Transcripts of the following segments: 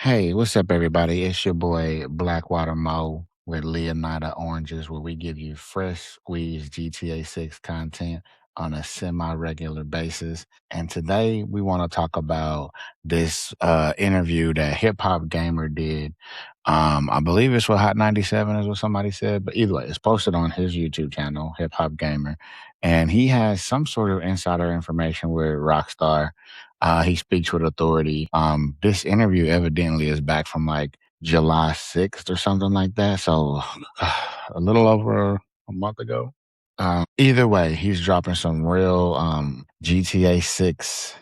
Hey, what's up, everybody? It's your boy Blackwater Mo with Leonida Oranges, where we give you fresh squeezed GTA 6 content on a semi-regular basis. And today we want to talk about this interview that HipHopGamer did. I believe it's with Hot 97 is what somebody said, but either way, it's posted on his YouTube channel, HipHopGamer. And he has some sort of insider information with Rockstar. He speaks with authority. This interview evidently is back from like July 6th or something like that. So a little over a month ago. Either way, he's dropping some real GTA 6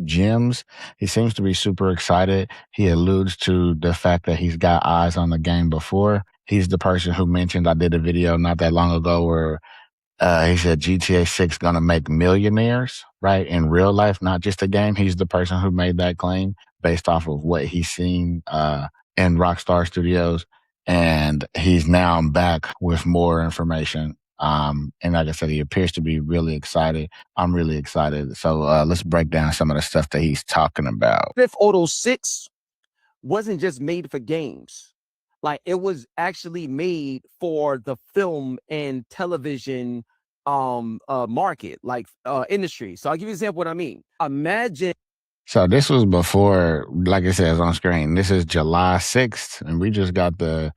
gems. He seems to be super excited. He alludes to the fact that he's got eyes on the game before. He's the person who mentioned, I did a video not that long ago where he said GTA 6 gonna make millionaires, right? In real life, not just a game. He's the person who made that claim based off of what he's seen in Rockstar Studios. And he's now back with more information. And like I said, he appears to be really excited. I'm really excited. So let's break down some of the stuff that he's talking about. Grand Theft Auto 6 wasn't just made for games. Like, it was actually made for the film and television market, like industry. So I'll give you an example of what I mean. Imagine. So this was before, like it says on screen, this is July 6th, and we just got the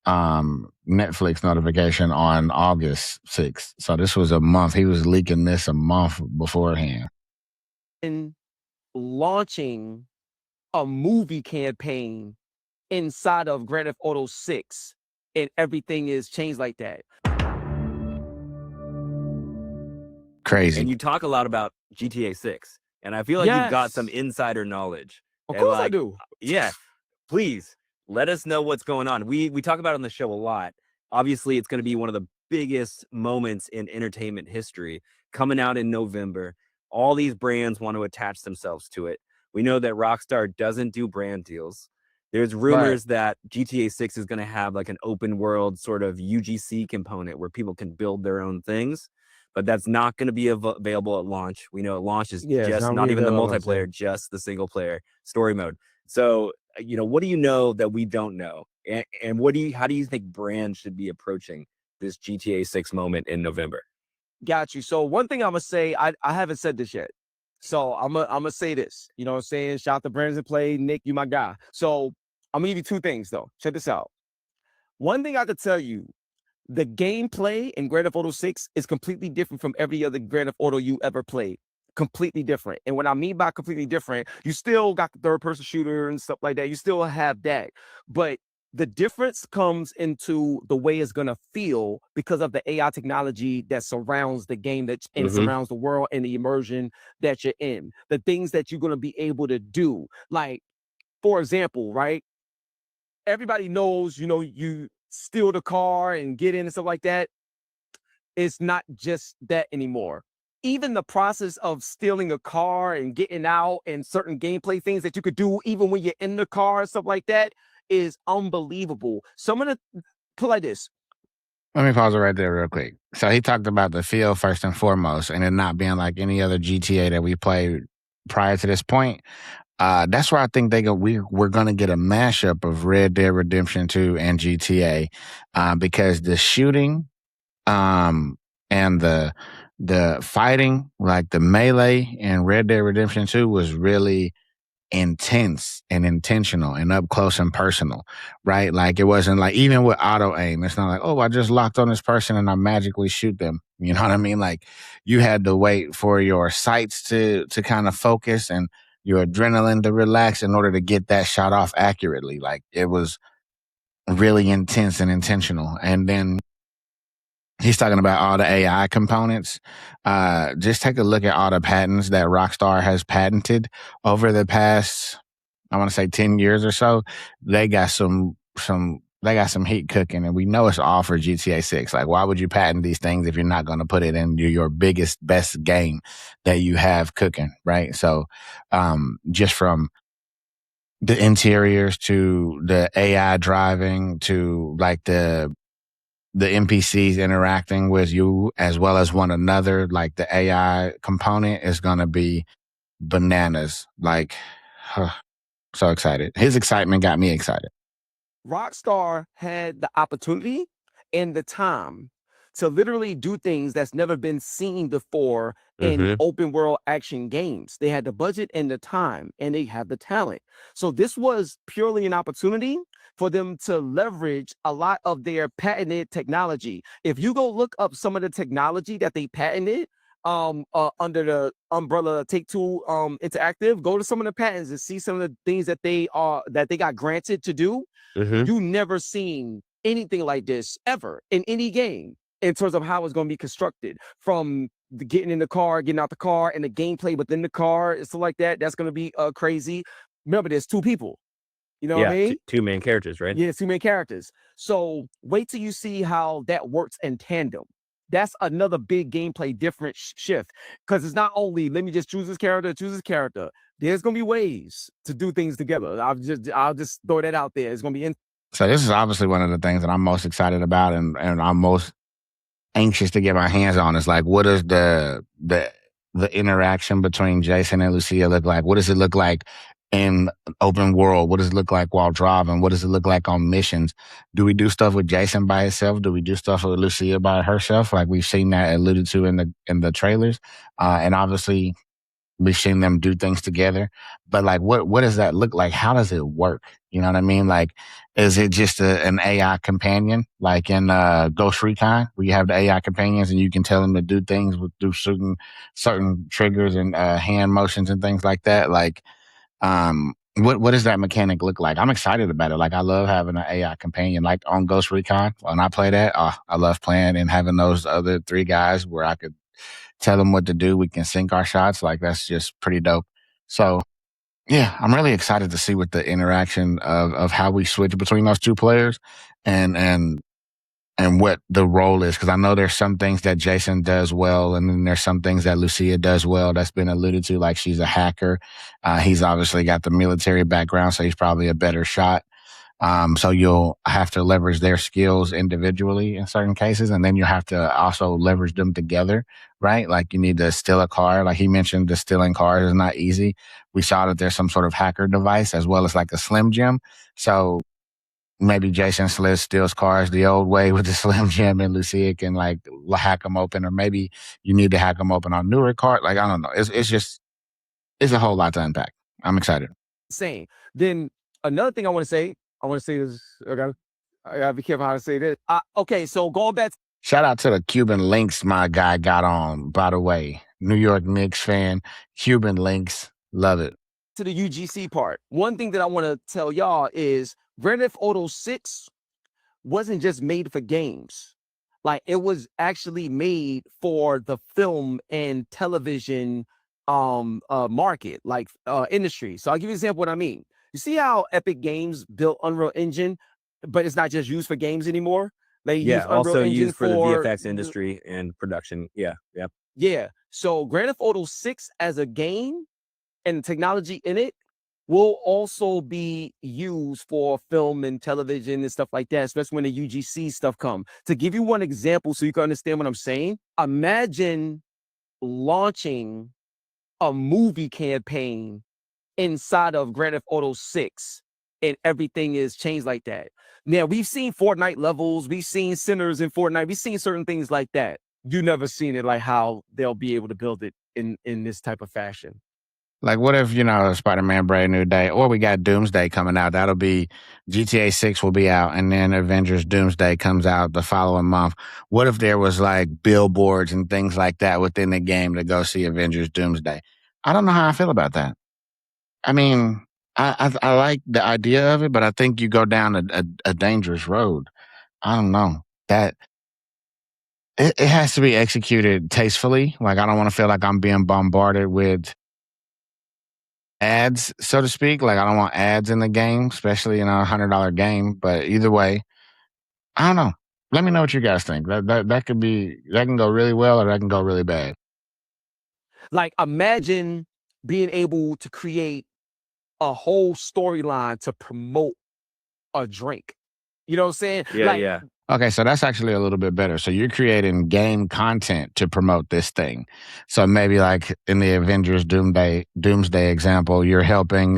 Netflix notification on August 6th. So this was a month. He was leaking this a month beforehand. In launching a movie campaign inside of Grand Theft Auto 6, and everything is changed like that. Crazy. And you talk a lot about GTA 6, and I feel like you've got some insider knowledge. Of course I do. Yeah, please let us know what's going on. We talk about it on the show a lot. Obviously, it's going to be one of the biggest moments in entertainment history coming out in November. All these brands want to attach themselves to it. We know that Rockstar doesn't do brand deals. There's rumors that GTA 6 is going to have like an open world sort of UGC component where people can build their own things, but that's not going to be available at launch. We know at launch is just not even the multiplayer, just the single player story mode. So, what do you know that we don't know? And how do you think brands should be approaching this GTA 6 moment in November? Got you. So one thing I'm going to say, I haven't said this yet. So I'm gonna say this, you know what I'm saying? Shout out to Brands and Play. Nick, you my guy. So I'm gonna give you two things though. Check this out. One thing I could tell you, the gameplay in Grand Theft Auto 6 is completely different from every other Grand Theft Auto you ever played. Completely different. And what I mean by completely different, you still got the third person shooter and stuff like that. You still have that. But the difference comes into the way it's going to feel because of the AI technology that surrounds the game and surrounds the world and the immersion that you're in. The things that you're going to be able to do. Like, for example, right? Everybody knows, you steal the car and get in and stuff like that. It's not just that anymore. Even the process of stealing a car and getting out and certain gameplay things that you could do even when you're in the car and stuff like that is unbelievable. So I'm gonna put like this. Let me pause it right there real quick. So he talked about the feel first and foremost, and it not being like any other GTA that we played prior to this point. That's where I think we're gonna get a mashup of Red Dead Redemption 2 and GTA, because the shooting, and the fighting, like the melee in Red Dead Redemption 2 was really intense and intentional and up close and personal, right? Like it wasn't like, even with auto aim, it's not like, oh, I just locked on this person and I magically shoot them. You know what I mean? Like you had to wait for your sights to kind of focus and your adrenaline to relax in order to get that shot off accurately. Like it was really intense and intentional. And then he's talking about all the AI components. Just take a look at all the patents that Rockstar has patented over the past, I want to say 10 years or so. They got some they got some heat cooking, and we know it's all for GTA 6. Like, why would you patent these things if you're not going to put it in your biggest, best game that you have cooking, right? So, just from the interiors to the AI driving to like the NPCs interacting with you as well as one another, like the AI component is going to be bananas. Like, so excited. His excitement got me excited. Rockstar had the opportunity and the time to literally do things that's never been seen before in Mhm. open world action games. They had the budget and the time, and they have the talent. So this was purely an opportunity for them to leverage a lot of their patented technology. If you go look up some of the technology that they patented under the umbrella Take Two Interactive, go to some of the patents and see some of the things that they got granted to do. Mhm. You never seen anything like this ever in any game in terms of how it's going to be constructed, from the getting in the car, getting out the car, and the gameplay within the car and stuff like that. That's going to be crazy. Remember, there's two people. You know what I Yeah, mean? two main characters, right? Yeah, two main characters. So wait till you see how that works in tandem. That's another big gameplay different shift, because it's not only let me just choose this character, choose this character. There's gonna be ways to do things together. I'll just throw that out there. It's gonna be So this is obviously one of the things that I'm most excited about, and I'm most anxious to get my hands on. Is like, what does the interaction between Jason and Lucia look like? What does it look like in open world? What does it look like while driving? What does it look like on missions? Do we do stuff with Jason by himself? Do we do stuff with Lucia by herself? Like we've seen that alluded to in the trailers, and obviously we've seen them do things together. But like, what does that look like? How does it work? You know what I mean? Like, is it just an AI companion, like in Ghost Recon, where you have the AI companions and you can tell them to do things through certain triggers and hand motions and things like that? Like, what does that mechanic look like? I'm excited about it. Like, I love having an AI companion, like on Ghost Recon. When I play that, I love playing and having those other three guys where I could tell them what to do. We can sync our shots. Like, that's just pretty dope. So yeah, I'm really excited to see what the interaction of how we switch between those two players and and what the role is. Cause I know there's some things that Jason does well, and then there's some things that Lucia does well that's been alluded to, like she's a hacker. He's obviously got the military background, so he's probably a better shot. So you'll have to leverage their skills individually in certain cases, and then you have to also leverage them together, right? Like you need to steal a car. Like he mentioned, the stealing cars is not easy. We saw that there's some sort of hacker device as well as like a Slim Jim. So maybe Jason Sliss steals cars the old way with the Slim Jim, and Lucia can like hack them open, or maybe you need to hack them open on newer cars. Like I don't know. It's just it's a whole lot to unpack. I'm excited. insane. Then another thing I want to say this. I gotta be careful how to say this. Okay, so going back Shout out to the Cuban links my guy got on, by the way. New York Knicks fan, Cuban links, love it. to the UGC part, one thing that I want to tell y'all is Grand Theft Auto 6 wasn't just made for games. Like it was actually made for the film and television market, like industry. So I'll give you an example of what I mean. You see how Epic Games built Unreal Engine, but it's not just used for games anymore. They use Yeah, Unreal also Engine used for the for VFX industry and production. Yeah, yeah. yeah. So Grand Theft Auto 6 as a game and technology in it will also be used for film and television and stuff like that, especially when the UGC stuff come. To give you one example so you can understand what I'm saying, imagine launching a movie campaign inside of Grand Theft Auto 6 and everything is changed like that. Now, we've seen Fortnite levels, we've seen Sinners in Fortnite, we've seen certain things like that. You never seen it like how they'll be able to build it in this type of fashion. Like, what if, Spider-Man Brand New Day, or we got Doomsday coming out? That'll be GTA 6 will be out, and then Avengers Doomsday comes out the following month. What if there was like billboards and things like that within the game to go see Avengers Doomsday? I don't know how I feel about that. I mean, I like the idea of it, but I think you go down a dangerous road. I don't know. That it has to be executed tastefully. Like, I don't want to feel like I'm being bombarded with ads, so to speak. Like I don't want ads in the game, especially in a $100 game. But either way, I don't know. Let me know what you guys think. That could be that can go really well or that can go really bad. Like, imagine being able to create a whole storyline to promote a drink. You know what I'm saying? Yeah, Like, yeah. Okay, so that's actually a little bit better. So you're creating game content to promote this thing. So maybe like in the Avengers Doomsday example, you're helping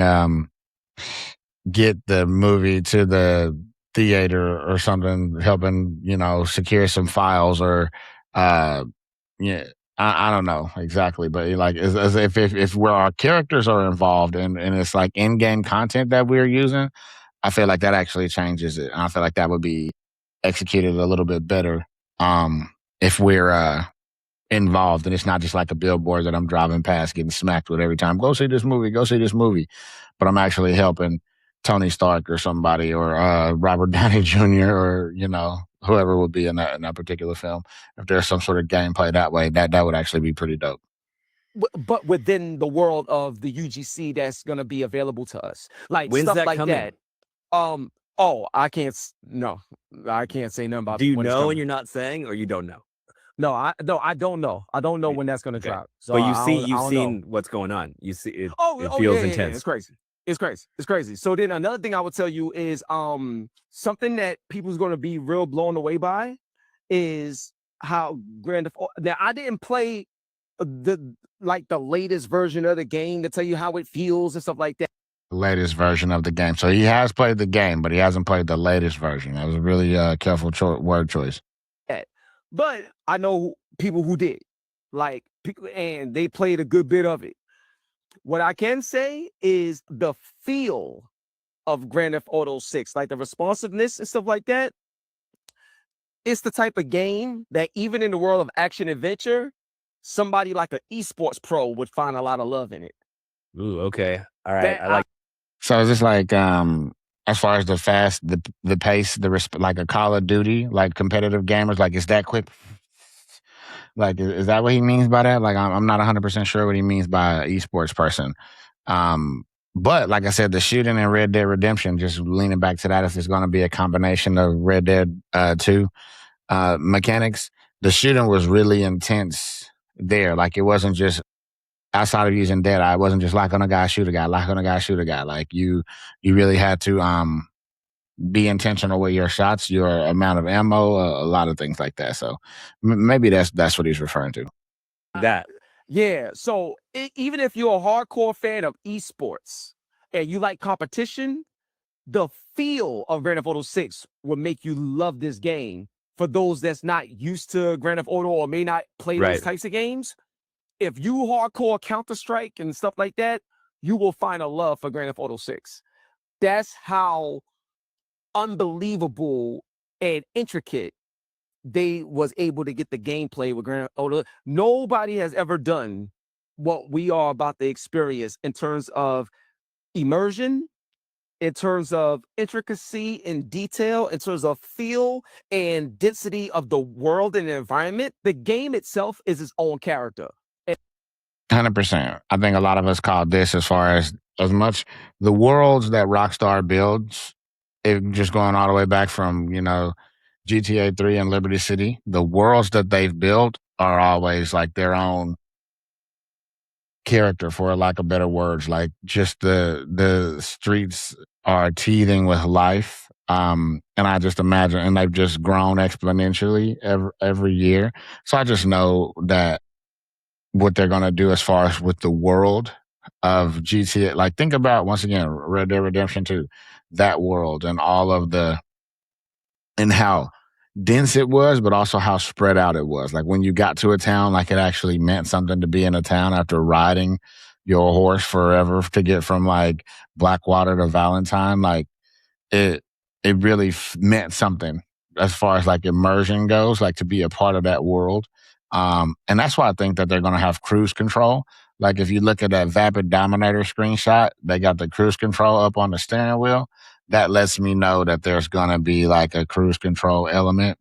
get the movie to the theater or something, helping, secure some files or yeah, I don't know exactly, but like as if where our characters are involved and it's like in-game content that we're using, I feel like that actually changes it. And I feel like that would be executed a little bit better if we're involved and it's not just like a billboard that I'm driving past getting smacked with every time. Go see this movie, go see this movie. But I'm actually helping Tony Stark or somebody or Robert Downey Jr. or, whoever would be in that particular film. If there's some sort of gameplay that way, that would actually be pretty dope. but within the world of the UGC that's gonna be available to us, like When's stuff that like coming? that. I can't. No, I can't say nothing about. Do you when it's know coming. and you're not saying, or you don't know? No, I don't know. I don't know when that's gonna Okay. drop. So But you've I seen don't- I don't know. seen what's going on. You see it. Oh, It oh feels yeah, yeah, intense. it's crazy. It's crazy. So then another thing I would tell you is something that people's gonna be real blown away by is how Grand Theft Auto. Now I didn't play the latest version of the game to tell you how it feels and stuff like that. Latest version of the game. So he has played the game, but he hasn't played the latest version. That was a really careful word choice. But I know people who did, like people, and they played a good bit of it. What I can say is the feel of Grand Theft Auto 6, like the responsiveness and stuff like that. It's the type of game that even in the world of action adventure, somebody like an esports pro would find a lot of love in it. Ooh, okay. All right. That I like. So is this like as far as the fast, the pace, like a Call of Duty, like competitive gamers, like is that quick? Like is that what he means by that? Like I'm not 100% sure what he means by esports person. But like I said, the shooting in Red Dead Redemption, just leaning back to that, if it's going to be a combination of Red Dead 2 mechanics, the shooting was really intense there. Like it wasn't just outside of using Deadeye, it wasn't just lock on a guy, shoot a guy, lock on a guy, shoot a guy. Like you really had to be intentional with your shots, your amount of ammo, a lot of things like that. So maybe that's what he's referring to. That. Yeah. So even if you're a hardcore fan of esports and you like competition, the feel of Grand Theft Auto 6 will make you love this game. For those that's not used to Grand Theft Auto or may not play those Right. types of games, if you hardcore Counter-Strike and stuff like that, you will find a love for Grand Theft Auto 6. That's how unbelievable and intricate they was able to get the gameplay with Grand Theft Auto. Nobody has ever done what we are about to experience in terms of immersion, in terms of intricacy and detail, in terms of feel and density of the world and the environment. The game itself is its own character. 100%. I think a lot of us call this as far as much the worlds that Rockstar builds, it just going all the way back from, GTA 3 and Liberty City, the worlds that they've built are always like their own character, for lack of better words. Like just the streets are teething with life. And I just imagine, and they've just grown exponentially every year. So I just know that what they're going to do as far as with the world of GTA. Like think about once again Red Dead Redemption 2, that world and all of and how dense it was, but also how spread out it was. Like when you got to a town, like it actually meant something to be in a town after riding your horse forever to get from like Blackwater to Valentine. Like it really meant something as far as like immersion goes, like to be a part of that world. And that's why I think that they're going to have cruise control. Like if you look at that Vapid Dominator screenshot, they got the cruise control up on the steering wheel. That lets me know that there's going to be like a cruise control element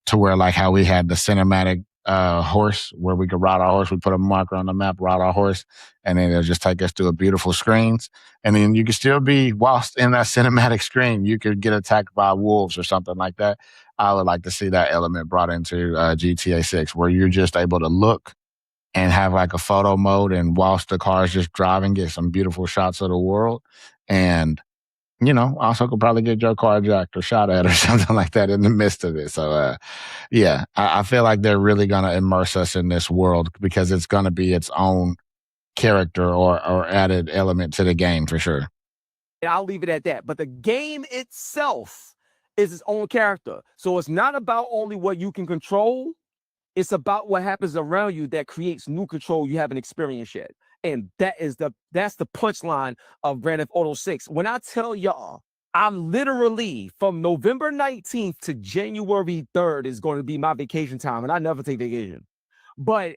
to where like how we had the cinematic horse where we could ride our horse. We put a marker on the map, ride our horse, and then it'll just take us to a beautiful screens. And then you could still be, whilst in that cinematic screen, you could get attacked by wolves or something like that. I would like to see that element brought into GTA 6, where you're just able to look and have like a photo mode, and whilst the car is just driving, get some beautiful shots of the world. And also could probably get your car jacked or shot at or something like that in the midst of it. So, yeah, I feel like they're really going to immerse us in this world, because it's going to be its own character or added element to the game for sure. And I'll leave it at that. But the game itself is its own character. So it's not about only what you can control. It's about what happens around you that creates new control you haven't experienced yet. And that's the punchline of Grand Theft Auto 6. When I tell y'all, I'm literally from November 19th to January 3rd is going to be my vacation time, and I never take vacation. But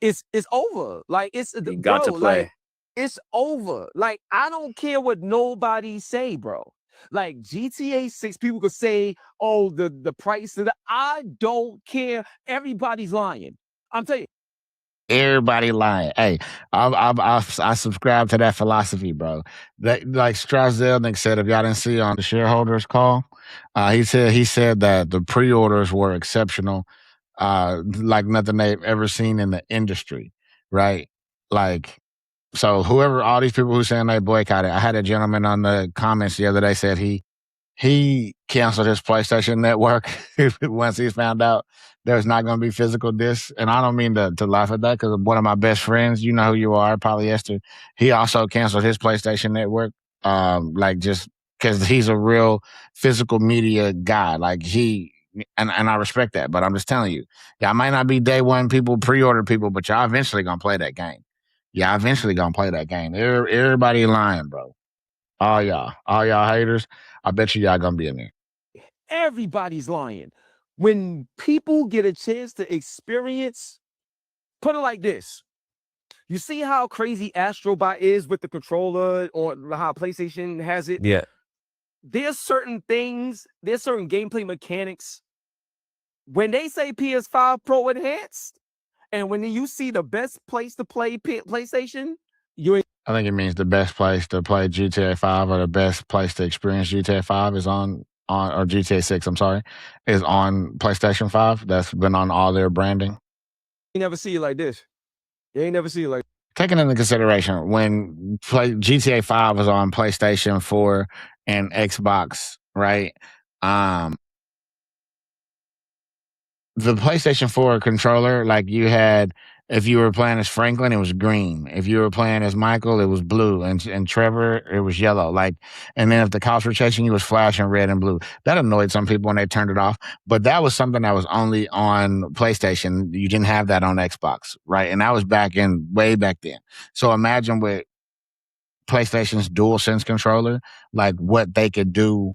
it's over. Like, it's You got to play. Like, it's over. Like, I don't care what nobody say, bro. Like, GTA 6, people could say, oh, the price of I don't care. Everybody's lying. I'm telling you. Everybody lying. Hey, I subscribe to that philosophy, bro. That, like Strauss Zelnick said, if y'all didn't see on the shareholders call, he said that the pre-orders were exceptional, like nothing they've ever seen in the industry, right? Like, so whoever, all these people who saying they boycotted, I had a gentleman on the comments the other day said he canceled his PlayStation Network once he found out there's not going to be physical discs. And I don't mean to laugh at that, because one of my best friends, you know who you are, Polyester, he also canceled his PlayStation Network, like just because he's a real physical media guy. Like and I respect that, but I'm just telling you, y'all might not be day one people, pre-order people, but y'all eventually going to play that game. Y'all eventually going to play that game. Everybody lying, bro. All y'all haters, I bet y'all gonna be in there. Everybody's lying. When people get a chance to experience, put it like this. You see how crazy Astrobot is with the controller, or how PlayStation has it? Yeah. There's certain things, there's certain gameplay mechanics. When they say PS5 Pro Enhanced, and when you see the best place to play PlayStation, I think it means the best place to play GTA 5, or the best place to experience GTA 5 is on or GTA 6, I'm sorry, is on PlayStation 5. That's been on all their branding. You never see it like this. You ain't never see it like Taking into consideration, when GTA 5 was on PlayStation 4 and Xbox, right? The PlayStation 4 controller, like you had, if you were playing as Franklin, it was green. If you were playing as Michael, it was blue. And Trevor, it was yellow. Like, and then if the cops were chasing you, it was flashing red and blue. That annoyed some people when they turned it off. But that was something that was only on PlayStation. You didn't have that on Xbox, right? And that was way back then. So imagine with PlayStation's DualSense controller, like what they could do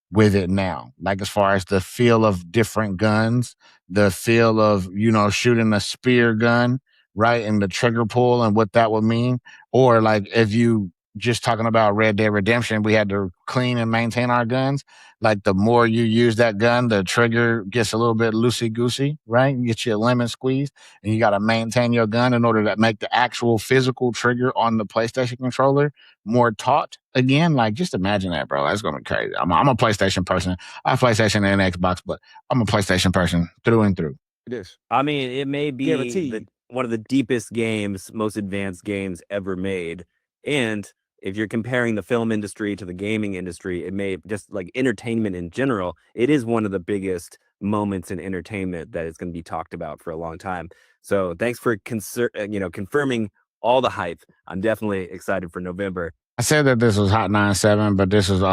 with it now, like as far as the feel of different guns, the feel of, shooting a spear gun, right? And the trigger pull and what that would mean. Or like if you just talking about Red Dead Redemption, we had to clean and maintain our guns. Like the more you use that gun, the trigger gets a little bit loosey goosey, right? You get you a lemon squeeze, and you got to maintain your gun in order to make the actual physical trigger on the PlayStation controller more taut again. Like, just imagine that, bro. That's gonna be crazy. I'm a PlayStation person. I have PlayStation and Xbox, but I'm a PlayStation person through and through. this. I mean, it may be Guaranteed. one of the deepest games, most advanced games ever made. And if you're comparing the film industry to the gaming industry, it may just like entertainment in general, it is one of the biggest moments in entertainment that is going to be talked about for a long time. So thanks for confirming all the hype. I'm definitely excited for November. I said that this was Hot 97, but this is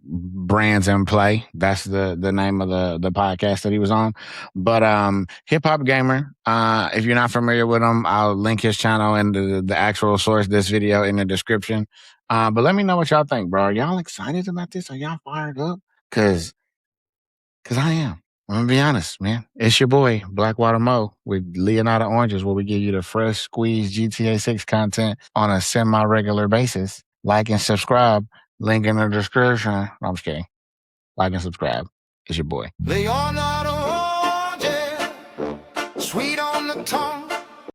Brands in Play. That's the name of the podcast that he was on. But HipHopGamer, if you're not familiar with him, I'll link his channel and the actual source of this video in the description. But let me know what y'all think, bro. Are y'all excited about this? Are y'all fired up? Cause I am. I'm gonna be honest, man. It's your boy, Blackwater Mo, with Leonardo Oranges, where we give you the fresh squeezed GTA 6 content on a semi-regular basis. Like and subscribe. Link in the description. No, I'm just kidding. Like and subscribe. It's your boy. Leonardo Oranges. tongue.